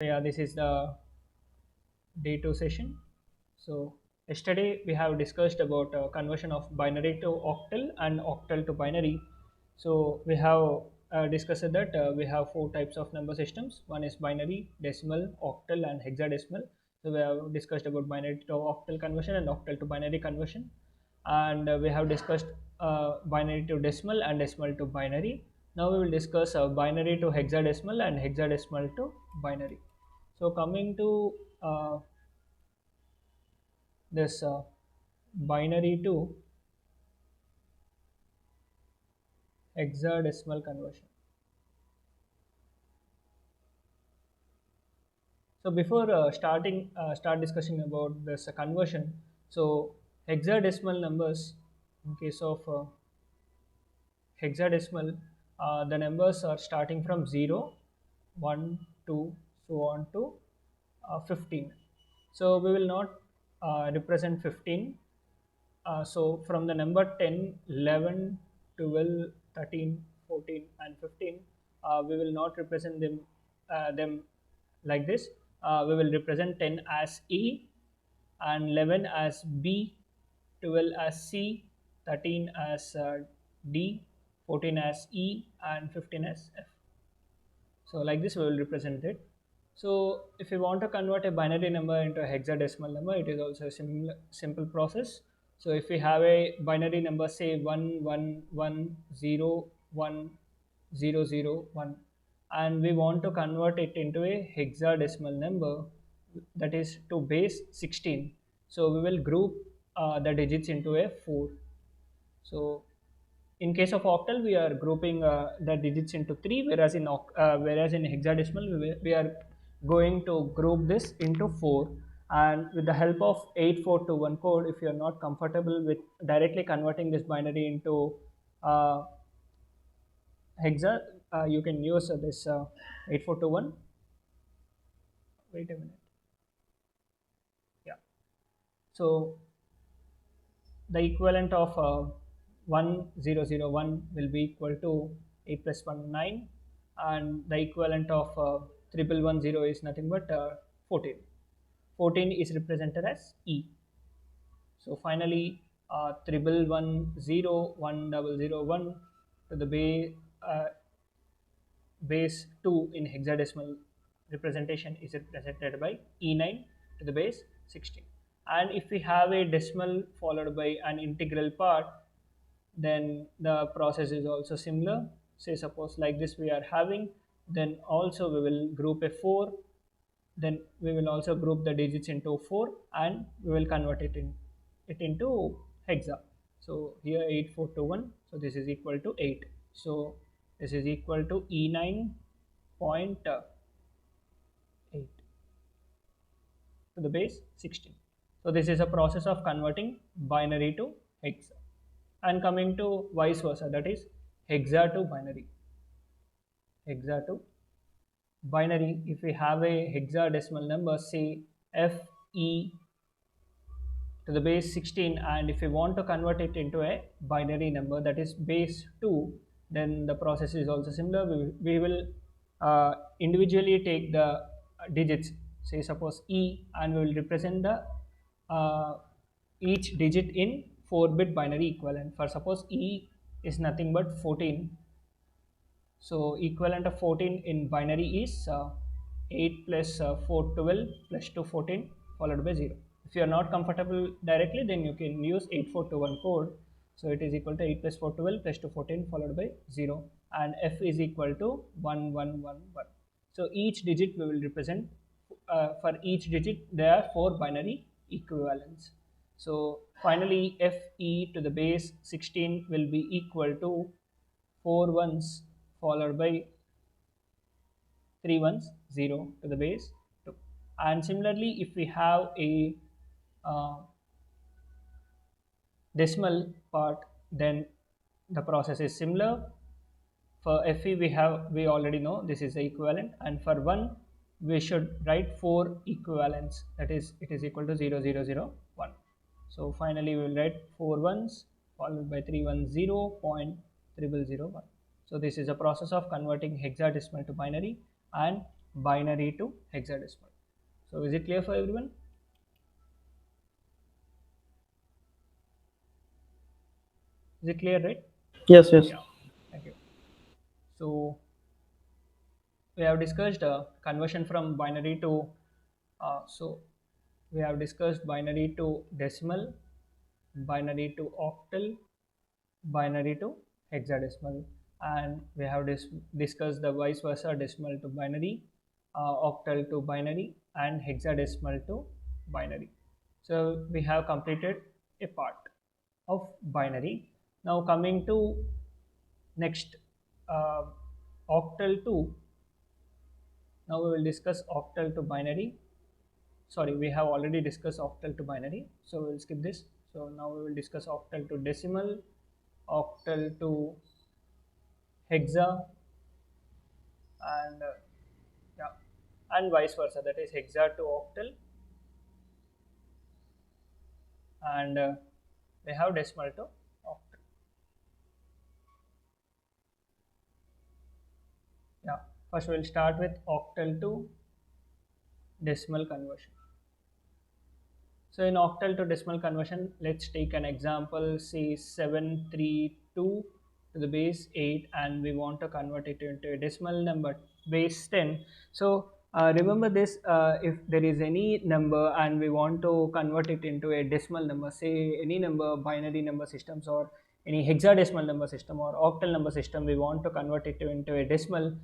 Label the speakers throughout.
Speaker 1: Yeah, this is the day 2 session. So yesterday we have discussed about conversion of binary to octal and octal to binary. So we have discussed that we have four types of number systems. One is binary, decimal, octal, and hexadecimal. So we have discussed about binary to octal conversion and octal to binary conversion, and we have discussed binary to decimal and decimal to binary. Now we will discuss binary to hexadecimal and hexadecimal to binary. So coming to this binary to hexadecimal conversion. So before start discussing about this conversion, so hexadecimal numbers, in case of hexadecimal, the numbers are starting from 0, 1, 2, so on to 15. So we will not represent 15. So from the number 10, 11, 12, 13, 14, and 15, we will not represent them like this. We will represent 10 as E, and 11 as B, 12 as C, 13 as D, 14 as E, and 15 as F. So like this we will represent it. So if you want to convert a binary number into a hexadecimal number, it is also a simple process. So if we have a binary number, say 111010001, and we want to convert it into a hexadecimal number, that is to base 16. So we will group the digits into a 4. So in case of octal, we are grouping the digits into 3, whereas in hexadecimal we are going to group this into 4. And with the help of 8421 code, if you are not comfortable with directly converting this binary into uh, hexa, you can use this 8421. Wait a minute. Yeah. So the equivalent of 1001 will be equal to 8 plus 1 9, and the equivalent of 1110 is nothing but 14. 14 is represented as E. So finally, 11101001 to the base 2 in hexadecimal representation is represented by E9 to the base 16. And if we have a decimal followed by an integral part, then the process is also similar. Say suppose like this we are having, then also we will group a 4, then we will also group the digits into 4, and we will convert it into hexa. So here 8421, so this is equal to 8. So this is equal to E9.8 to the base 16. So this is a process of converting binary to hexa. And coming to vice versa, that is hexa to binary. Hexa to binary, if we have a hexadecimal number, say FE to the base 16, and if we want to convert it into a binary number, that is base 2, then the process is also similar. We will individually take the digits, say suppose E, and we will represent the each digit in 4-bit binary equivalent. For suppose E is nothing but 14, so equivalent of 14 in binary is 8 plus 4 12 plus 2 14 followed by 0. If you are not comfortable directly, then you can use 8421 code. So it is equal to 8 plus 4 12 plus 2 14 followed by 0, and F is equal to 1111. So each digit we will represent, for each digit there are 4 binary equivalents. So finally Fe to the base 16 will be equal to 4 ones followed by 3 ones, 0 to the base 2. And similarly, if we have a uh, decimal part, then the process is similar. For Fe we already know this is the equivalent, and for 1 we should write 4 equivalents, that is it is equal to 0 0 0 1. So finally we will write 4 ones followed by 3 1 0.0001. So this is a process of converting hexadecimal to binary, and binary to hexadecimal. So is it clear for everyone? Is it clear, right?
Speaker 2: Yes, yes.
Speaker 1: Yeah. Thank you. So we have discussed conversion from binary to so we have discussed binary to decimal, binary to octal, binary to hexadecimal, and we have discussed the vice versa, decimal to binary, octal to binary, and hexadecimal to binary. So we have completed a part of binary. Now coming to next, uh, octal to. Now we will discuss octal to binary. Sorry, we have already discussed octal to binary, so we'll skip this. So now we will discuss octal to decimal, octal to hexa, and yeah, and vice versa, that is hexa to octal, and we have decimal to octal. Yeah, first we'll start with octal to decimal conversion. So in octal to decimal conversion, let's take an example, say 732 to the base 8, and we want to convert it into a decimal number, base 10. So remember this, if there is any number and we want to convert it into a decimal number, say any number, binary number systems, or any hexadecimal number system or octal number system, we want to convert it into a decimal,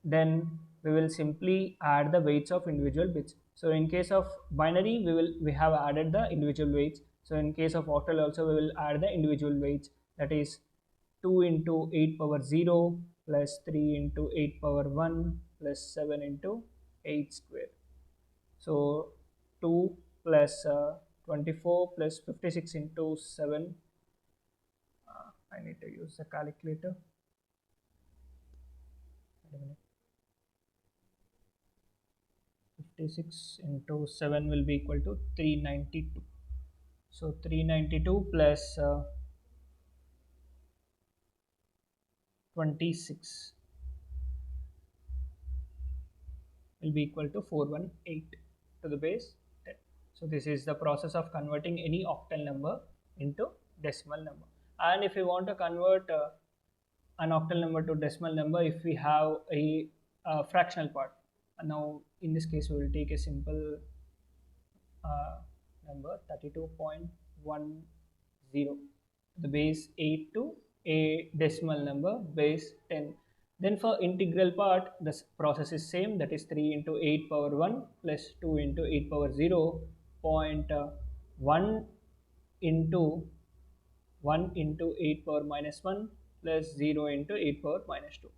Speaker 1: then we will simply add the weights of individual bits. So in case of binary, we have added the individual weights. So in case of octal also, we will add the individual weights, that is 2 into 8 power 0 plus 3 into 8 power 1 plus 7 into 8 square. So 2 plus 24 plus 56 into 7. I need to use the calculator. Wait a minute. 56 into 7 will be equal to 392. So 392 plus 26 will be equal to 418 to the base 10. So this is the process of converting any octal number into decimal number. And if we want to convert an octal number to decimal number, if we have a fractional part, and now in this case we will take a simple uh, number 32.10, the base 8 to a decimal number base 10. Then for integral part, the process is same, that is 3 into 8 power 1 plus 2 into 8 power 0 point 1 into 1 into 8 power minus 1 plus 0 into 8 power minus 2.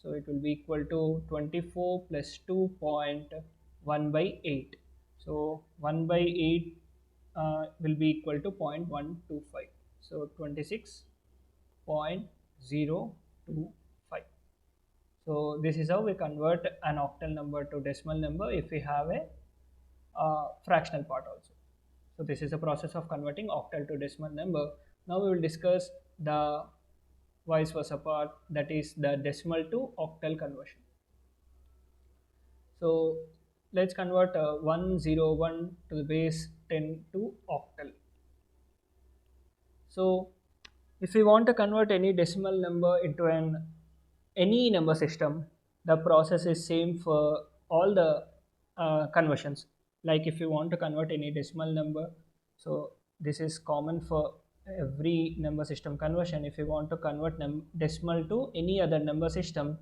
Speaker 1: So it will be equal to 24 plus 2.1 by 8. So 1 by 8 will be equal to 0.125. So 26.025. So this is how we convert an octal number to decimal number if we have a fractional part also. So this is the process of converting octal to decimal number. Now we will discuss the vice versa part, that is the decimal to octal conversion. So let's convert 101 to the base 10 to octal. So if we want to convert any decimal number into an any number system, the process is same for all the conversions. Like if you want to convert any decimal number, so this is common for every number system conversion. If you want to convert decimal to any other number system,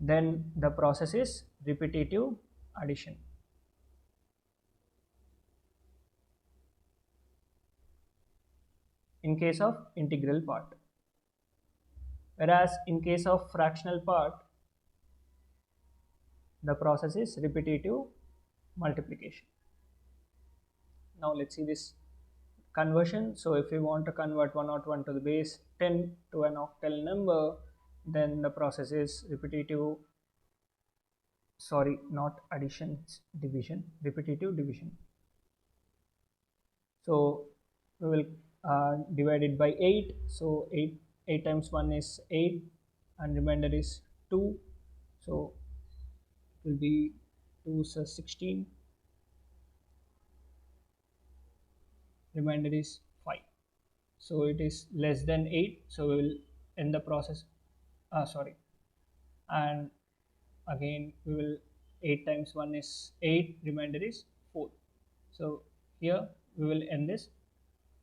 Speaker 1: then the process is repetitive addition. In case of integral part, whereas in case of fractional part, the process is repetitive multiplication. Now let's see this conversion. So if we want to convert 101 to the base 10 to an octal number, then the process is repetitive, sorry, not addition, it's division, repetitive division. So we will divide it by 8. So 8 times 1 is 8, and remainder is 2. So will be 2 so 16, remainder is 5. So it is less than 8, so we will end the process. Sorry, and again we will 8 times 1 is 8, remainder is 4. So here we will end this,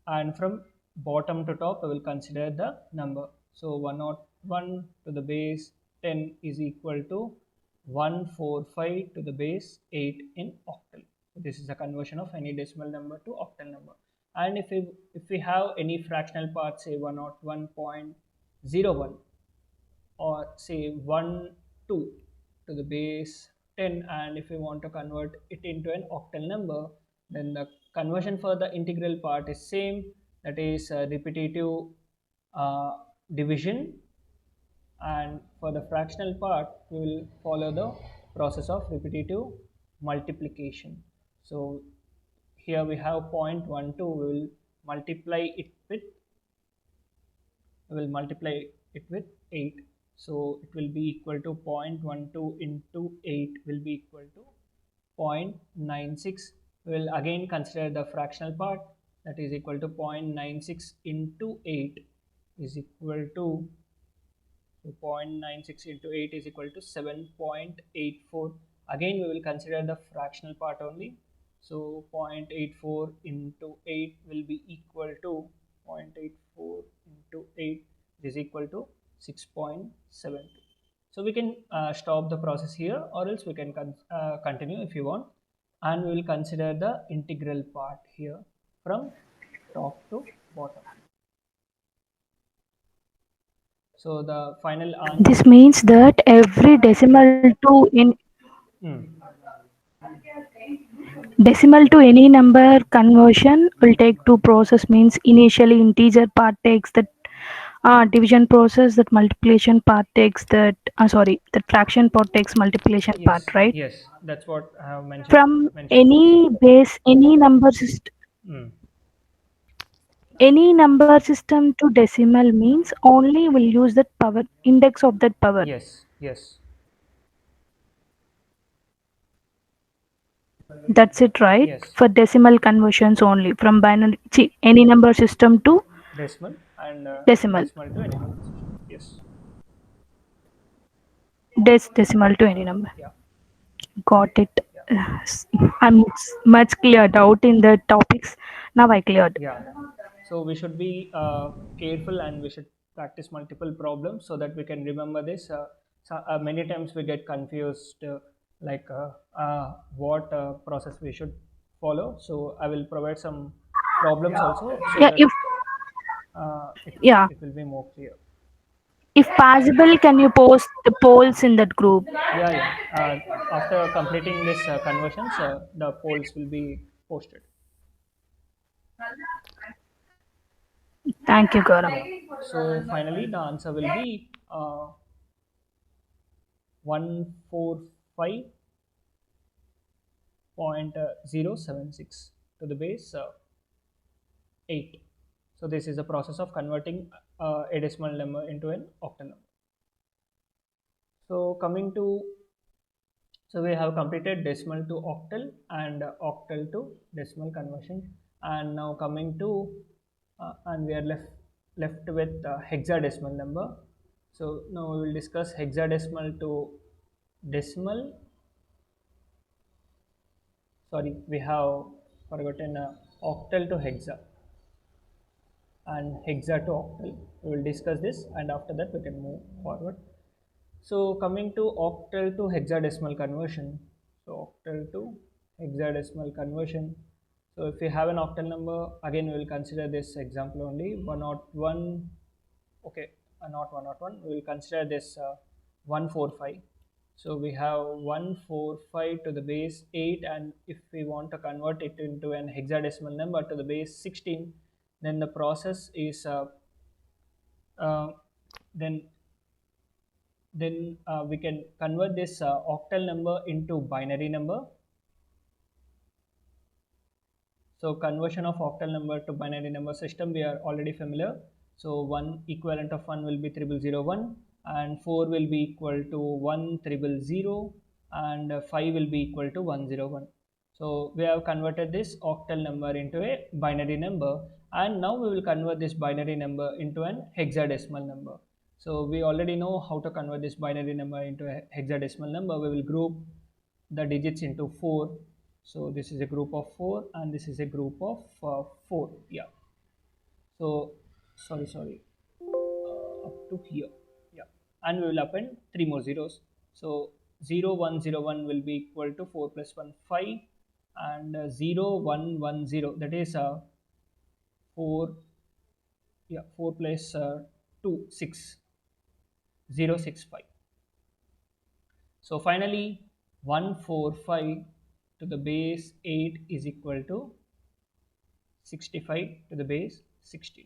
Speaker 1: and from bottom to top we will consider the number. So 101 to the base 10 is equal to 145 to the base 8 in octal. So this is a conversion of any decimal number to octal number. And if we have any fractional part, say 101.01, or say 1 2 to the base 10, and if we want to convert it into an octal number, then the conversion for the integral part is same, that is repetitive uh, division, and for the fractional part we will follow the process of repetitive multiplication. So here we have 0.12, we will multiply it with 8. So it will be equal to 0.12 into 8 will be equal to 0.96. We will again consider the fractional part, that is equal to 0.96 into 8 is equal to, so 0.96 into 8 is equal to 7.84. Again we will consider the fractional part only. So 0.84 into 8 will be equal to 0.84 into 8 is equal to 6.72. So we can stop the process here, or else we can continue if you want, and we will consider the integral part here from top to bottom. So the final answer.
Speaker 2: This means that every
Speaker 1: Hmm.
Speaker 2: decimal to any number conversion will take two process. Means initially integer part takes that division process, that multiplication part takes that sorry, that fraction part takes multiplication part,
Speaker 1: Yes,
Speaker 2: right?
Speaker 1: yes, that's what I have
Speaker 2: From
Speaker 1: mentioned.
Speaker 2: any base,
Speaker 1: Mm.
Speaker 2: any number system to decimal means only will use that power index of that power.
Speaker 1: Yes, yes,
Speaker 2: That's it, right?
Speaker 1: yes.
Speaker 2: For decimal conversions only from binary, any number system to
Speaker 1: Decimal and
Speaker 2: decimal.
Speaker 1: decimal to any number system. Yes,
Speaker 2: Decimal to any number.
Speaker 1: yeah,
Speaker 2: Got it.
Speaker 1: yeah,
Speaker 2: I'm much cleared out in the topics. Now I cleared.
Speaker 1: yeah. So we should be careful, and we should practice multiple problems so that we can remember this. Many times we get confused, what process we should follow. So I will provide some problems also, so
Speaker 2: Yeah,
Speaker 1: that
Speaker 2: if
Speaker 1: it
Speaker 2: yeah,
Speaker 1: it will be more clear.
Speaker 2: if possible, can you post the polls in that group?
Speaker 1: Yeah, yeah. After completing this conversions, the polls will be posted.
Speaker 2: Thank you, Gaurav.
Speaker 1: Yeah. So finally, the answer will be 145.076 to the base 8. So this is the process of converting a decimal number into an octal number. So coming to, so we have completed decimal to octal and octal to decimal conversion, and now coming to and we are left with hexadecimal number. So now we will discuss hexadecimal to decimal. Sorry, we have forgotten octal to hexa and hexa to octal. We will discuss this, and after that we can move forward. So coming to octal to hexadecimal conversion. So octal to hexadecimal conversion. So if we have an octal number, again we will consider this example only 101. Okay, not 101. We will consider this 145. So we have 145 to the base 8, and if we want to convert it into an hexadecimal number to the base 16, then the process is uh, then we can convert this octal number into binary number. So conversion of octal number to binary number system, we are already familiar. So one equivalent of 1 will be 3001, and 4 will be equal to 1000, and 5 will be equal to 101. So we have converted this octal number into a binary number, and now we will convert this binary number into an hexadecimal number. So we already know how to convert this binary number into a hexadecimal number. We will group the digits into 4. So this is a group of 4 and this is a group of 4. Yeah. So sorry, up to here. Yeah, and we will append three more zeros. So 0101 will be equal to 4 plus 1 5, and 0110, that is 4, yeah, 4 plus 2 6, 065. So finally 145 to the base 8 is equal to 65 to the base 16.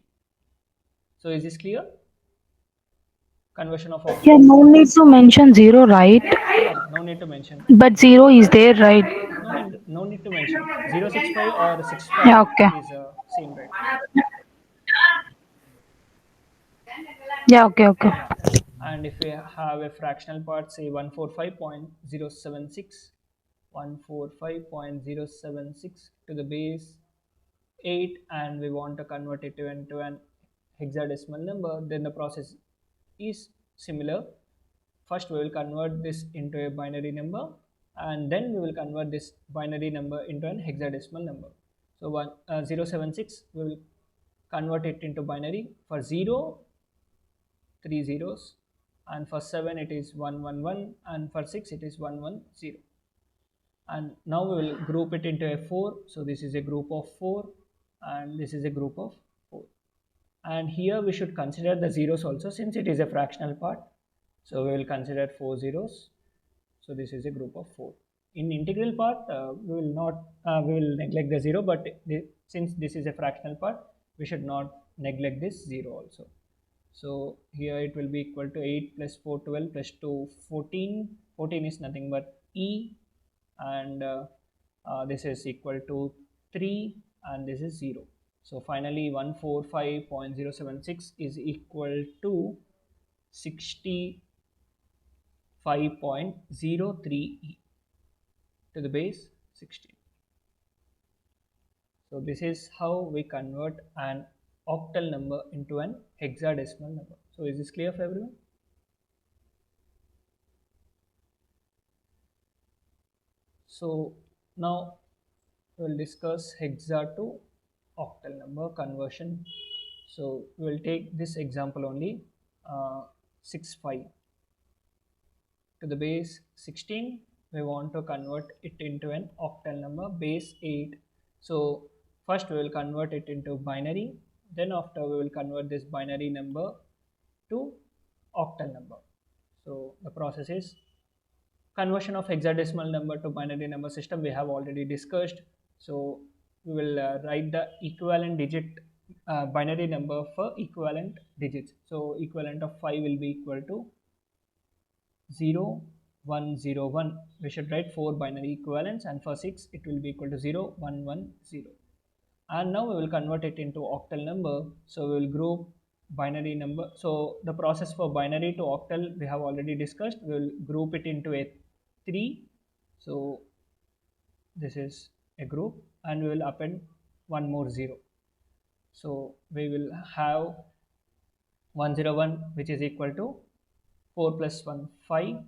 Speaker 1: So is this clear? Conversion of
Speaker 2: Yeah,
Speaker 1: octal.
Speaker 2: no need to mention zero, right?
Speaker 1: Yeah, no need to mention.
Speaker 2: But zero is there, right?
Speaker 1: No need to mention 065 or
Speaker 2: Yeah,
Speaker 1: 65
Speaker 2: okay.
Speaker 1: is same, right?
Speaker 2: Yeah, okay, okay.
Speaker 1: And if we have a fractional part, say 145.076, 145.076 to the base 8, and we want to convert it into an hexadecimal number, then the process is similar. First we will convert this into a binary number, and then we will convert this binary number into an hexadecimal number. So 076 we will convert it into binary. For 0, 3 zeros, and for 7 it is 111, and for 6 it is 110. And now we will group it into a 4. So this is a group of 4 and this is a group of 4. And here we should consider the zeros also, since it is a fractional part. So we will consider 4 zeros. So this is a group of 4. In integral part, we will not we will neglect the 0, but since this is a fractional part, we should not neglect this 0 also. So here it will be equal to 8 plus 4 12 plus 2 14. 14 is nothing but E, and this is equal to 3, and this is 0. So finally 145.076 is equal to 65.03 to the base 16. So this is how we convert an octal number into an hexadecimal number. So is this clear for everyone? So now we will discuss hexa to octal number conversion. So we will take this example only, 65 to the base 16. We want to convert it into an octal number base 8. So first we will convert it into binary, then after we will convert this binary number to octal number. So the process is conversion of hexadecimal number to binary number system we have already discussed. So we will write the equivalent digit binary number for equivalent digits. So equivalent of 5 will be equal to 0101. We should write 4 binary equivalents, and for 6 it will be equal to 0110. And now we will convert it into octal number. So we will group binary number. So the process for binary to octal we have already discussed. We will group it into a 3. So this is a group, and we will append one more 0. So we will have 101, which is equal to 4 plus 1 5,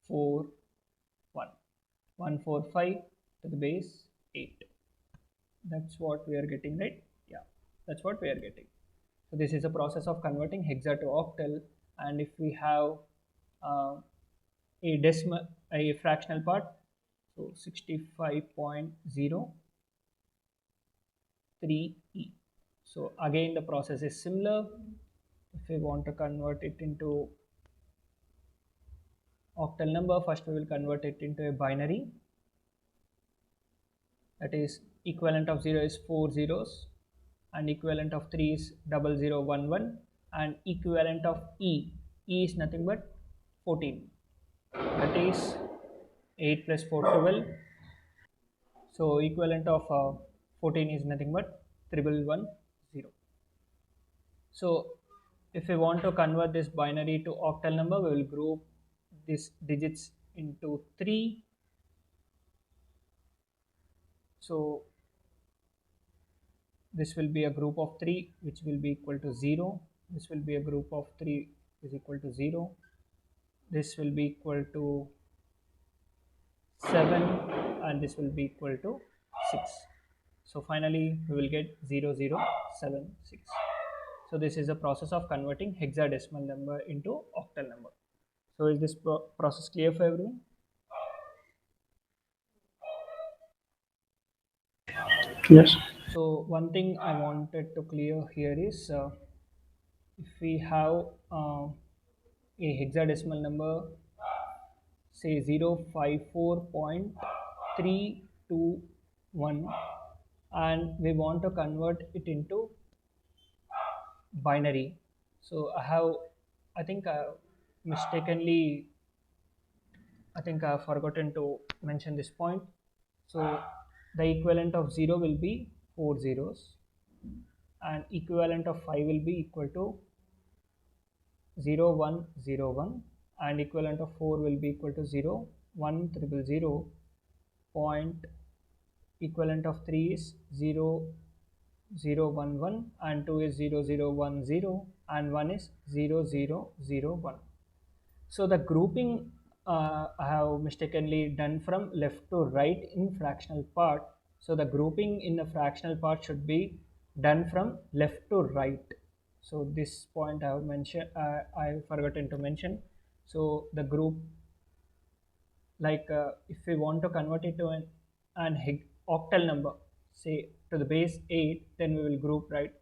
Speaker 1: 4 1, 145 to the base 8. That's what we are getting, right? Yeah, that's what we are getting. So this is a process of converting hexa to octal, and if we have uh, a decimal, a fractional part, so 65.03e. So again the process is similar. If we want to convert it into octal number, first we will convert it into a binary. That is, equivalent of 0 is 4 zeros, and equivalent of 3 is 0011, and equivalent of E is nothing but 14. That is 8 plus 4 12. So equivalent of 14 is nothing but 1110. So if we want to convert this binary to octal number, we will group these digits into 3. So this will be a group of 3 which will be equal to 0. This will be a group of 3 is equal to 0. This will be equal to 7, and this will be equal to 6. So finally we will get 0076. So this is the process of converting hexadecimal number into octal number. So is this process clear for everyone?
Speaker 3: Yes.
Speaker 1: So one thing I wanted to clear here is if we have a hexadecimal number, say 054.321, and we want to convert it into binary. So I think mistakenly, I think I've forgotten to mention this point. So the equivalent of 0 will be 4 zeros, and equivalent of 5 will be equal to 0101, and equivalent of 4 will be equal to 01000. Point equivalent of 3 is 0011, and 2 is 0010, and 1 is 0001. So the grouping I have mistakenly done from left to right in fractional part. So the grouping in the fractional part should be done from left to right. So this point I have mentioned, I forgotten to mention. So the group, like if we want to convert it to an octal number, say to the base 8, then we will group, right?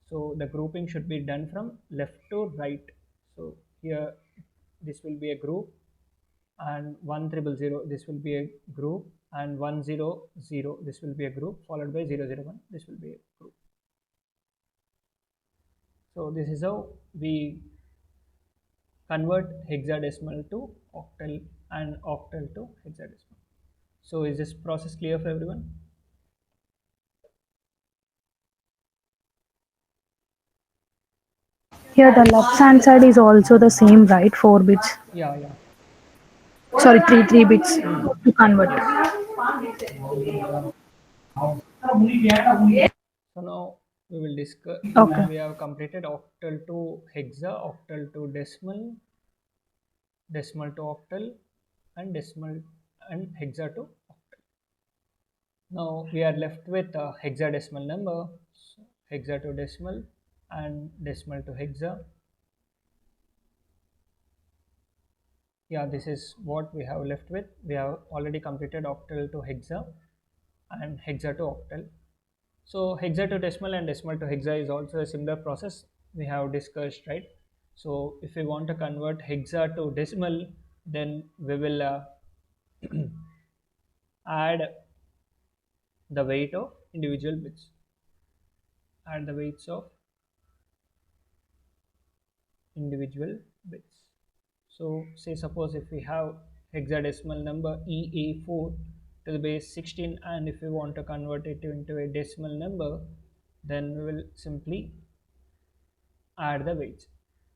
Speaker 1: So the grouping should be done from left to right. So here this will be a group, and 1000 this will be a group, and 100 this will be a group, followed by 001 this will be a group. So this is how we convert hexadecimal to octal and octal to hexadecimal. So is this process clear for everyone?
Speaker 2: Yeah, the left hand side is also the same, right? 4 bits.
Speaker 1: Yeah, yeah.
Speaker 2: Sorry, 3 bits
Speaker 1: Hmm.
Speaker 2: to convert.
Speaker 1: Yes. So now we will discuss.
Speaker 2: Okay.
Speaker 1: We have completed octal to hexa, octal to decimal, decimal to octal, and decimal and hexa to octal. Now we are left with a hexadecimal number, so hexa to decimal and decimal to hexa. Yeah, this is what we have left with. We have already completed octal to hexa and hexa to octal. So hexa to decimal and decimal to hexa is also a similar process we have discussed, right? So if we want to convert hexa to decimal, then we will add the weight of individual bits, add the weights of individual bits. So say suppose if we have hexadecimal number EA4 to the base 16, and if we want to convert it into a decimal number, then we will simply add the weights.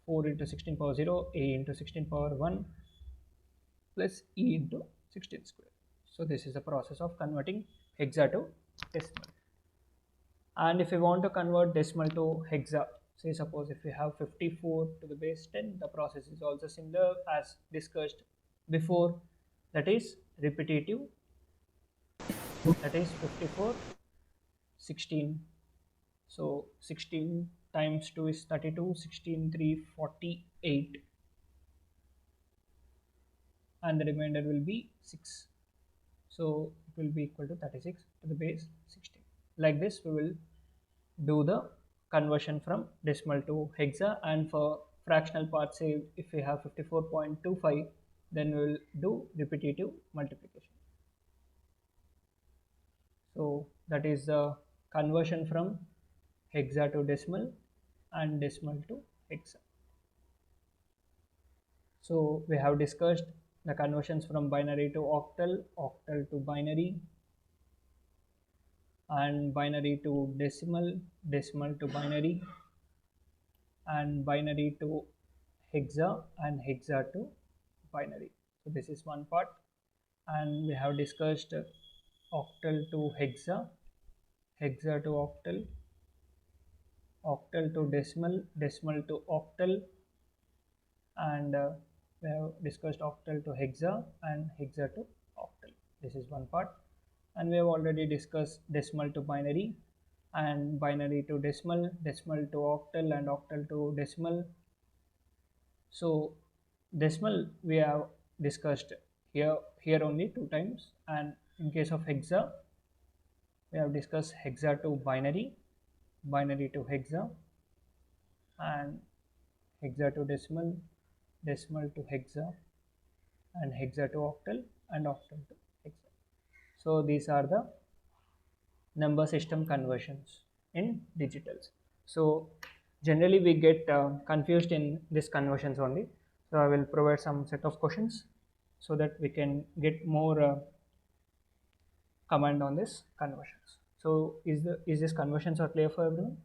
Speaker 1: 4 into 16 power 0, A into 16 power 1 plus E into 16 square. So this is the process of converting hexa to decimal. And if we want to convert decimal to hexa, say suppose if we have 54 to the base 10, the process is also similar as discussed before, that is repetitive, that is 54, 16. So 16 times 2 is 32, 16 3 48, and the remainder will be 6. So it will be equal to 36 to the base 16. Like this we will do the conversion from decimal to hexa, and for fractional part, say if we have 54.25, then we will do repetitive multiplication. So that is the conversion from hexa to decimal and decimal to hexa. So we have discussed the conversions from binary to octal, octal to binary, and binary to decimal, decimal to binary, and binary to hexa, and hexa to binary. So this is one part, and we have discussed octal to hexa, hexa to octal, octal to decimal, decimal to octal, and we have discussed octal to hexa and hexa to octal. This is one part, and we have already discussed decimal to binary and binary to decimal, decimal to octal, and octal to decimal. So decimal we have discussed here only two times, and in case of hexa we have discussed hexa to binary, binary to hexa, and hexa to decimal, decimal to hexa, and hexa to octal, and octal to hexa. So these are the number system conversions in digitals. So generally we get confused in these conversions only. So I will provide some set of questions so that we can get more command on this conversions. So is this conversions are clear for everyone?